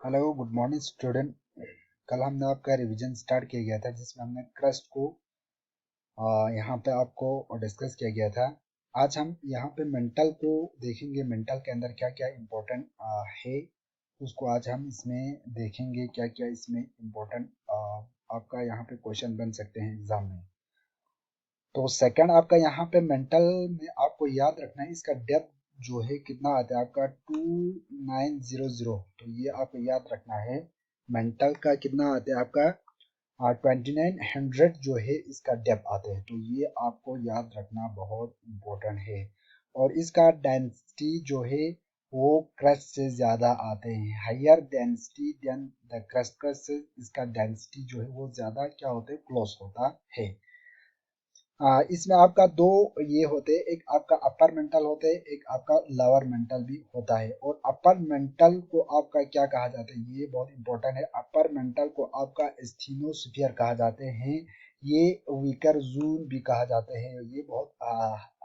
Hello good morning student. कल हमने आपका रिवीजन स्टार्ट किया गया था जिसमें हमने क्रस्ट को यहाँ पे आपको डिस्कस किया गया था। आज हम यहाँ पे मेंटल को देखेंगे, मेंटल के अंदर क्या क्या इम्पोर्टेंट है उसको आज हम इसमें देखेंगे, क्या क्या इसमें इम्पोर्टेंट आपका यहाँ पे क्वेश्चन बन सकते हैं एग्जाम में। तो सेकंड आपका यहाँ पे मेंटल में आपको याद रखना है इसका डेप्थ जो है कितना आता है आपका 2900। तो ये आपको याद रखना है मेंटल का कितना आता है आपका 2900 जो है इसका डेप्थ आते हैं। तो ये आपको याद रखना बहुत इम्पोर्टेंट है। और इसका डेंसिटी जो है वो क्रस्ट से ज़्यादा आते हैं, higher density than the crust. Crust से इसका डेंसिटी जो है वो ज़्यादा क्या होता है, क्लोज होता है। इसमें आपका दो ये होते हैं, एक आपका अपर मेंटल होते हैं, एक आपका लोअर मेंटल भी होता है। और अपर मेंटल को आपका क्या कहा जाता है, ये बहुत इंपॉर्टेंट है। अपर मेंटल को आपका स्थिनोस्फीयर कहा जाते हैं, ये वीकर जोन भी कहा जाते हैं। ये बहुत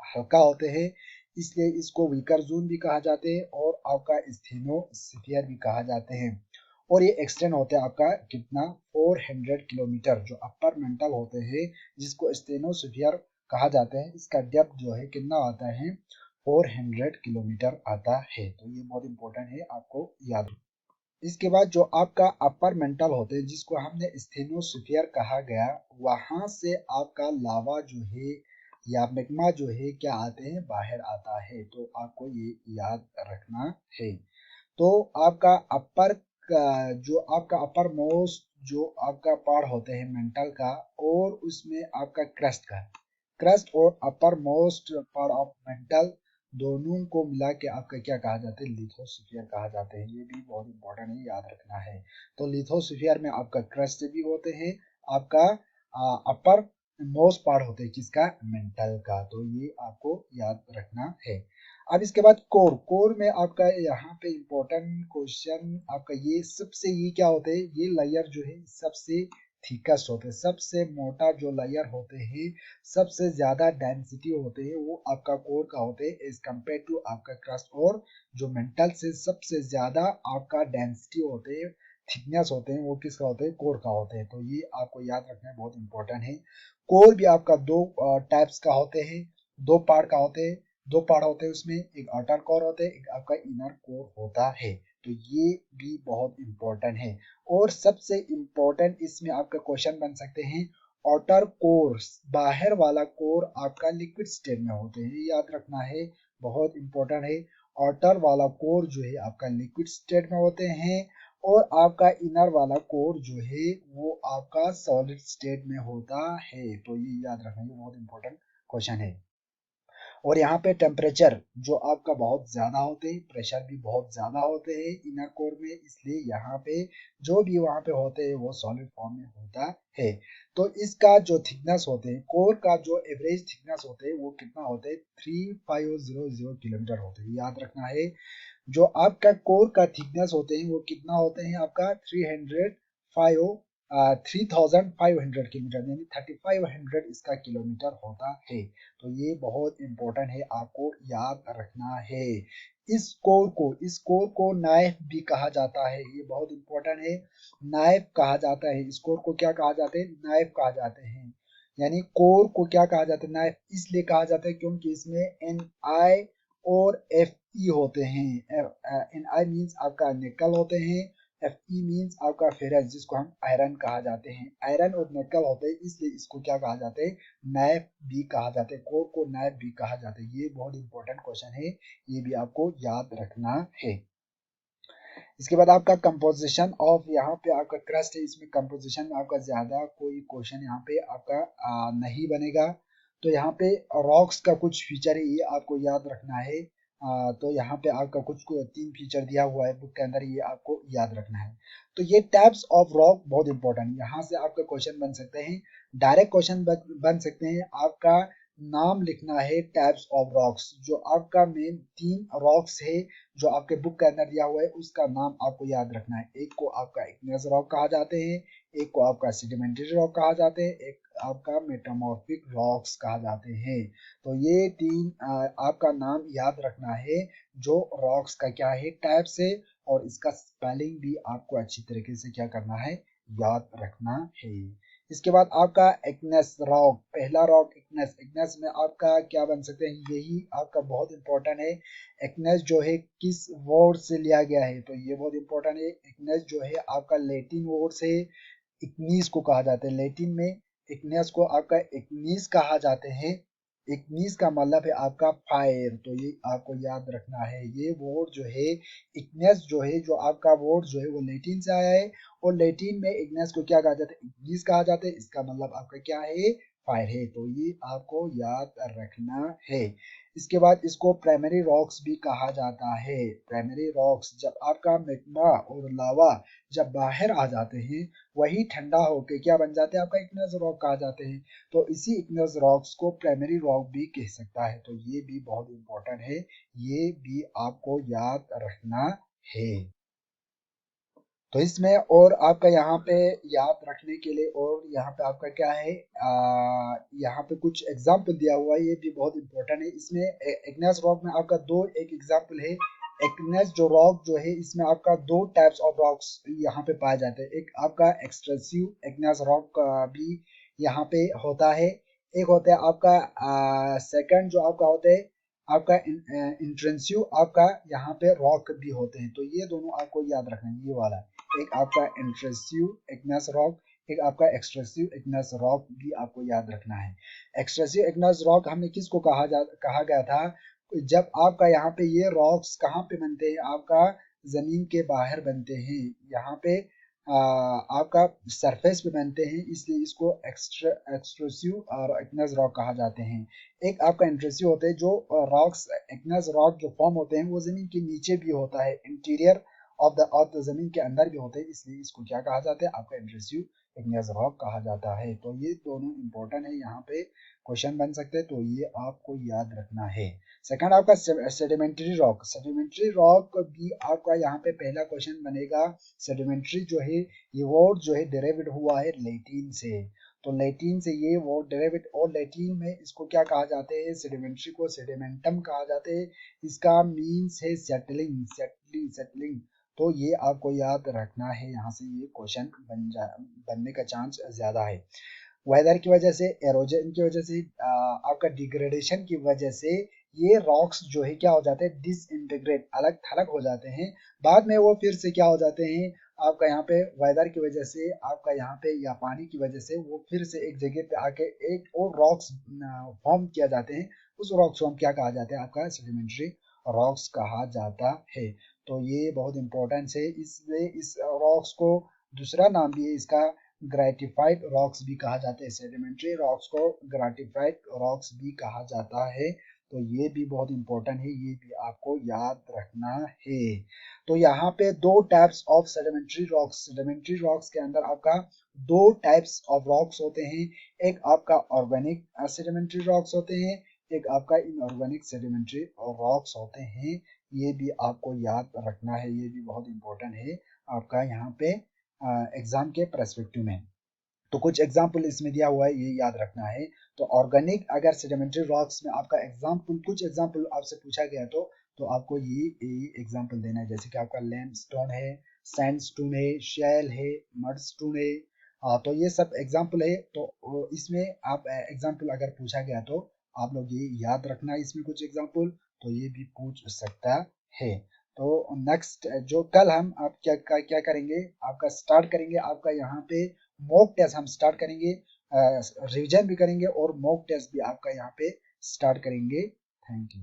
हल्का होते हैं इसलिए इसको वीकर जोन भी कहा जाते हैं और आपका स्थिनोस्फीयर भी कहा जाते हैं। और ये एक्सटेंड होते हैं आपका कितना 400 किलोमीटर। जो अपर मेंटल होते हैं जिसको स्टेनोस्फीयर कहा जाता है, इसका डेप्थ जो है कितना आता है 400 किलोमीटर आता है। तो ये बहुत इंपॉर्टेंट है, आपको याद रखना। इसके बाद जो आपका अपर मेंटल होते हैं जिसको हमने स्टेनोस्फीयर कहा गया, वहां से आपका लावा जो है या मैग्मा जो है क्या आते हैं, बाहर आता है। तो आपको ये याद रखना है। तो आपका अपर का जो आपका अपर मोस्ट जो आपका पार्ट होते हैं मेंटल का, और उसमें आपका क्रस्ट का, क्रस्ट और upper most part of mental दोनों को मिला के आपका क्या कहा जाता है, लिथोस्फीयर कहा जाते हैं। ये भी बहुत इंपॉर्टेंट है, याद रखना है। तो लिथोस्फीयर में आपका क्रस्ट भी होते हैं, आपका अपर मोस्ट पार्ट होते हैं किसका, मेंटल का। तो ये आपको याद रखना है। अब इसके बाद कोर, कोर में आपका यहाँ पे इम्पोर्टेंट क्वेश्चन आपका ये सबसे, ये क्या होते हैं, ये लेयर जो है सबसे थिकस्ट होते हैं, सबसे मोटा जो लेयर होते हैं, सबसे ज्यादा डेंसिटी होते हैं, वो आपका कोर का होते हैं एज कम्पेयर टू आपका क्रस्ट। और जो मेंटल से सबसे ज्यादा आपका डेंसिटी होते हैं, थिकनेस होते हैं, वो किसका होते हैं, कोर का होते हैं। तो ये आपको याद रखना बहुत इंपॉर्टेंट है। कोर भी आपका दो टाइप्स का होते हैं, दो पार्ट का होते हैं, दो पार्ट होते हैं उसमें, एक आउटर कोर होता है, एक आपका इनर कोर होता है। तो ये भी बहुत इंपॉर्टेंट है। और सबसे इंपॉर्टेंट इसमें आपका क्वेश्चन बन सकते हैं, आउटर कोर, बाहर वाला कोर आपका लिक्विड स्टेट में होते हैं, ये याद रखना है, बहुत इंपॉर्टेंट है। आउटर वाला कोर जो है आपका लिक्विड स्टेट में होते हैं, और आपका इनर वाला कोर जो है वो आपका सॉलिड स्टेट में होता है। तो ये याद रखना, ये बहुत इंपॉर्टेंट क्वेश्चन है। और यहाँ पे टेम्परेचर जो आपका बहुत ज्यादा होते हैं, प्रेशर भी बहुत ज्यादा होते हैं इनर कोर में, इसलिए यहाँ पे जो भी वहाँ पे होते हैं वो सॉलिड फॉर्म में होता है। तो इसका जो थिकनेस होते हैं, कोर का जो एवरेज थिकनेस होते हैं वो कितना होते हैं, 3500 किलोमीटर होते हैं, याद रखना है। जो आपका कोर का थिकनेस होते हैं वो कितना होते हैं आपका 3500 किलोमीटर, यानी 3500 इसका किलोमीटर होता है। तो ये बहुत इंपॉर्टेंट है, आपको याद रखना है। इस कोर को नाइफ भी कहा जाता है, ये बहुत इंपॉर्टेंट है। नाइफ कहा जाता है, इस कोर को क्या कहा जाता है, नाइफ कहा जाते हैं। यानी कोर को क्या कहा जाता है, नाइफ इसलिए कहा जाता है क्योंकि इसमें Ni और Fe होते हैं। Ni मीन्स आपका निकल होते हैं, Fe मीन्स आपका फेरस जिसको हम आयरन कहा जाते हैं। आयरन और निकल होते हैं इसलिए इसको क्या कहा जाता है, नाइफ भी कहा जाता है, कोर को नाइफ भी कहा जाता है। ये बहुत इंपॉर्टेंट क्वेश्चन है, ये भी आपको याद रखना है। इसके बाद आपका कंपोजिशन ऑफ, यहाँ पे आपका क्रस्ट है, इसमें कंपोजिशन में आपका ज्यादा कोई क्वेश्चन यहाँ पे आपका नहीं बनेगा। तो यहाँ पे रॉक्स का कुछ फीचर है, ये आपको याद रखना है। तो यहाँ पे आपका कुछ तीन फीचर दिया हुआ है बुक के अंदर, ये आपको याद रखना है। तो ये टाइप्स ऑफ रॉक बहुत इंपॉर्टेंट है, यहाँ से आपका क्वेश्चन बन सकते हैं, डायरेक्ट क्वेश्चन बन सकते हैं। आपका नाम लिखना है टाइप्स ऑफ रॉक्स, जो आपका मेन तीन रॉक्स है जो आपके बुक के अंदर दिया हुआ है उसका नाम आपको याद रखना है। एक को आपका इग्नियस रॉक कहा जाते हैं, एक को आपका सेडिमेंट्री रॉक कहा जाते हैं, एक आपका मेटामॉर्फिक रॉक्स कहा जाते हैं। तो ये तीन आपका नाम याद रखना है, जो रॉक्स का क्या है, टाइप्स है। और इसका स्पेलिंग भी आपको अच्छी तरीके से क्या करना है, याद रखना है। इसके बाद आपका इग्नेस रॉक, पहला रॉक इग्नेस, इग्नेस में आपका क्या बन सकते हैं, यही आपका बहुत इंपॉर्टेंट है। इग्नेस जो है किस वर्ड से लिया गया है, तो ये बहुत इंपॉर्टेंट है। इग्नेस जो है आपका लैटिन वर्ड से इग्निस को कहा जाता है, लैटिन में इग्निस को आपका इग्निस कहा जाते हैं। इग्निस का मतलब है आपका फायर, तो ये आपको याद रखना है। ये वर्ड जो है इग्निस जो है, जो आपका वर्ड जो है वो लैटिन से आया है, और लैटिन में इग्निस को क्या कहा जाता है, इग्निस कहा जाता है। इसका मतलब आपका क्या है, फायर है, तो ये आपको याद रखना है। इसके बाद इसको प्राइमरी रॉक्स भी कहा जाता है। प्राइमरी रॉक्स, जब आपका मैग्मा और लावा जब बाहर आ जाते हैं, वही ठंडा होके क्या बन जाते हैं, आपका इग्नियस रॉक कहा जाते हैं। तो इसी इग्नियस रॉक्स को प्राइमरी रॉक भी कह सकता है, तो ये भी बहुत इंपॉर्टेंट है, ये भी आपको याद रखना है। तो इसमें और आपका यहाँ पे याद रखने के लिए, और यहाँ पे आपका क्या है, यहाँ पे कुछ एग्जाम्पल दिया हुआ है, ये भी बहुत इंपॉर्टेंट है। इसमें इग्नियस रॉक में आपका दो एक एग्जाम्पल है। इग्नियस जो रॉक जो है, इसमें आपका दो टाइप्स ऑफ रॉक्स यहाँ पे पाए जाते हैं। एक आपका एक्सट्रेसिव इग्नियस रॉक भी यहाँ पे होता है, एक होता है आपका सेकंड जो आपका होता है आपका इंट्रेंसिव आपका यहाँ पे रॉक भी होते हैं। तो ये दोनों आपको याद रखना है, ये वाला एक आपका इंट्रेंसिव इग्नियस रॉक, एक आपका एक्सट्रेसिव इग्नियस रॉक भी आपको याद रखना है। एक्सट्रेसिव इग्नियस रॉक हमने किसको कहा गया था, जब आपका यहाँ पे ये रॉक्स कहाँ पे बनते हैं, आपका जमीन के बाहर बनते हैं, यहाँ पे आपका सरफेस पे बनते हैं, इसलिए इसको एक्सट्रेसिव और इग्नियस रॉक कहा जाते हैं। एक आपका इंट्रेंसिव होता है, जो रॉक्स इग्नियस रॉक जो फॉर्म होते हैं वो जमीन के नीचे भी होता है, इंटीरियर ऑफ द अर्थ, जमीन के अंदर भी होते हैं, इसलिए इसको क्या कहा जाता है, आपका इंट्रेंसिव इग्नियस रॉक कहा जाता है। तो ये दोनों इंपॉर्टेंट है, यहाँ पे क्वेश्चन बन सकते हैं, तो ये आपको याद रखना है। सेकंड आपका सेडिमेंट्री रॉक, सेडिमेंट्री रॉक भी आपका यहाँ पे पहला क्वेश्चन बनेगा। सेडिमेंट्री जो है ये वर्ड जो है डेरिवेट हुआ है लैटिन से, तो लैटिन से ये वर्ड डेरिवेट, और लैटिन में इसको क्या कहा जाते हैं, सेडिमेंट्री को सेडिमेंटम कहा जाते हैं। इसका मीन्स है सेटलिंग, सेटलिंग, सेटलिंग। तो ये आपको याद रखना है, यहाँ से ये क्वेश्चन बनने का चांस ज्यादा है। वेदर की वजह से, एरोजन की वजह से, आपका डिग्रेडेशन की वजह से ये रॉक्स जो है क्या हो जाते हैं, डिसइंटीग्रेट, अलग थलग हो जाते हैं। बाद में वो फिर से क्या हो जाते हैं, आपका यहाँ पे वेदर की वजह से, आपका यहाँ पे या पानी की वजह से वो फिर से एक जगह पे आके एक और रॉक्स फॉर्म किया जाते हैं। उस रॉक्स को हम क्या कहा जाता है, आपका सेडिमेंट्री रॉक्स कहा जाता है। तो ये बहुत इंपॉर्टेंट है, इसलिए इस रॉक्स को दूसरा नाम भी है इसका, ग्रेटिफाइड रॉक्स भी कहा जाता है। सेडिमेंट्री रॉक्स को ग्रेटिफाइड रॉक्स भी कहा जाता है। तो ये भी बहुत इंपॉर्टेंट है, ये भी आपको याद रखना है। तो यहाँ पे दो types of sedimentary rocks, sedimentary rocks के अंदर आपका दो टाइप्स ऑफ रॉक्स होते हैं। एक आपका ऑर्गेनिक सेडिमेंट्री रॉक्स होते हैं, एक आपका इनऑर्गेनिक सेडिमेंट्री रॉक्स होते हैं। ये भी आपको याद रखना है, ये भी बहुत इंपॉर्टेंट है आपका यहाँ पे एग्जाम के पर्सपेक्टिव में। तो कुछ एग्जाम्पल इसमें दिया हुआ है, ये याद रखना है। तो ऑर्गेनिक अगर सेडिमेंट्री रॉक्स में आपका एग्जाम्पल, कुछ एग्जाम्पल आपसे पूछा गया तो आपको ये एग्जाम्पल देना है, जैसे कि आपका लैंडस्टोन है, सैंडस्टोन है, शेल है, मडस्टोन है। तो ये सब एग्जाम्पल है, तो इसमें आप एग्जाम्पल अगर पूछा गया तो आप लोग ये याद रखना है, इसमें कुछ एग्जाम्पल तो ये भी पूछ सकता है। तो नेक्स्ट जो कल हम आप क्या करेंगे, आपका स्टार्ट करेंगे, आपका यहाँ पे मॉक टेस्ट हम स्टार्ट करेंगे, रिवीजन भी करेंगे और मॉक टेस्ट भी आपका यहाँ पे स्टार्ट करेंगे। Thank you.